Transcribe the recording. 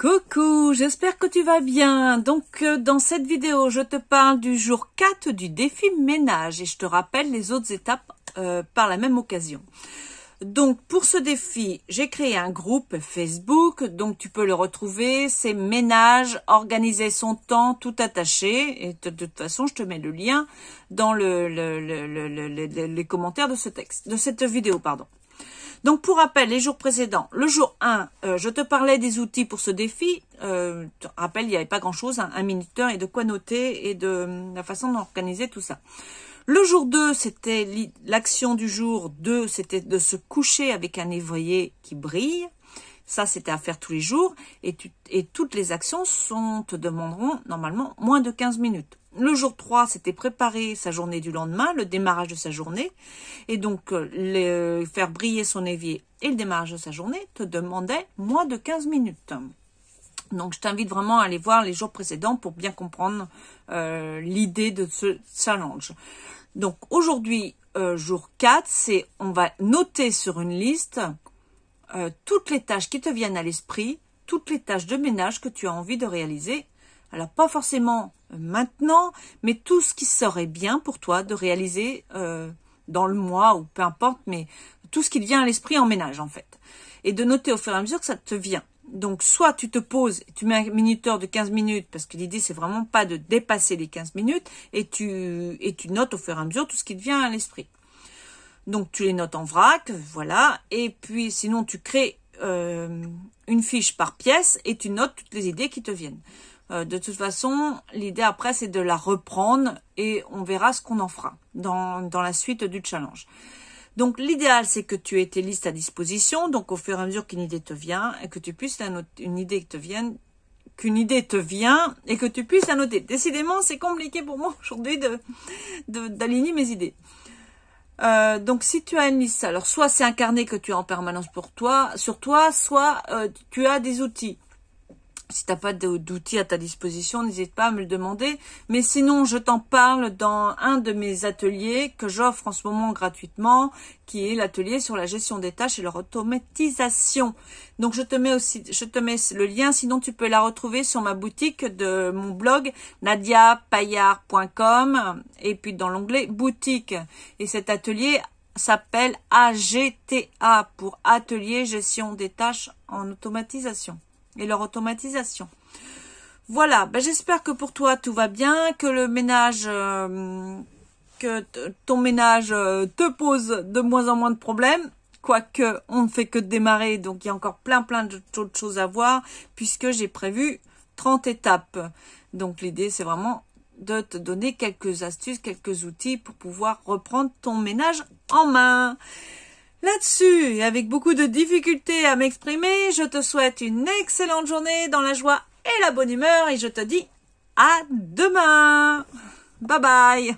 Coucou, j'espère que tu vas bien. Donc, dans cette vidéo, je te parle du jour 4 du défi ménage et je te rappelle les autres étapes par la même occasion. Donc, pour ce défi, j'ai créé un groupe Facebook, donc tu peux le retrouver, c'est ménage, organiser son temps, tout attaché, et de toute façon, je te mets le lien dans les commentaires de ce texte, de cette vidéo, pardon. Donc, pour rappel, les jours précédents, le jour 1, je te parlais des outils pour ce défi. Rappel, il n'y avait pas grand-chose, un minuteur et de quoi noter et de la façon d'organiser tout ça. Le jour 2, c'était l'action du jour 2, c'était de se coucher avec un éveillé qui brille. Ça, c'était à faire tous les jours. Et toutes les actions te demanderont normalement moins de 15 minutes. Le jour 3, c'était préparer sa journée du lendemain, le démarrage de sa journée. Et donc, faire briller son évier et le démarrage de sa journée te demandait moins de 15 minutes. Donc, je t'invite vraiment à aller voir les jours précédents pour bien comprendre l'idée de ce challenge. Donc, aujourd'hui, jour 4, on va noter sur une liste toutes les tâches qui te viennent à l'esprit, toutes les tâches de ménage que tu as envie de réaliser. Alors, pas forcément maintenant, mais tout ce qui serait bien pour toi de réaliser dans le mois ou peu importe, mais tout ce qui te vient à l'esprit en ménage, en fait. Et de noter au fur et à mesure que ça te vient. Donc, soit tu te poses, tu mets un minuteur de 15 minutes, parce que l'idée, c'est vraiment pas de dépasser les 15 minutes, et tu notes au fur et à mesure tout ce qui te vient à l'esprit. Donc, tu les notes en vrac, voilà. Et puis, sinon, tu crées une fiche par pièce et tu notes toutes les idées qui te viennent. De toute façon, l'idée après, c'est de la reprendre et on verra ce qu'on en fera dans la suite du challenge. Donc, l'idéal, c'est que tu aies tes listes à disposition. Donc, au fur et à mesure qu'une idée te vient et que tu puisses qu'une idée te vient et que tu puisses la noter. Décidément, c'est compliqué pour moi aujourd'hui d'aligner mes idées. Donc, si tu as une liste, alors soit c'est un carnet que tu as en permanence sur toi, soit tu as des outils. Si tu n'as pas d'outils à ta disposition, n'hésite pas à me le demander. Mais sinon, je t'en parle dans un de mes ateliers que j'offre en ce moment gratuitement, qui est l'atelier sur la gestion des tâches et leur automatisation. Donc, je te mets le lien. Sinon, tu peux la retrouver sur ma boutique de mon blog nadiapayard.com et puis dans l'onglet boutique. Et cet atelier s'appelle AGTA pour Atelier Gestion des tâches en automatisation et leur automatisation. Voilà, j'espère que pour toi tout va bien, que le ménage, ton ménage te pose de moins en moins de problèmes, quoique on ne fait que démarrer, donc il y a encore plein d'autres choses à voir, puisque j'ai prévu 30 étapes. Donc l'idée c'est vraiment de te donner quelques astuces, quelques outils pour pouvoir reprendre ton ménage en main. Là-dessus, et avec beaucoup de difficultés à m'exprimer, je te souhaite une excellente journée dans la joie et la bonne humeur et je te dis à demain. Bye bye.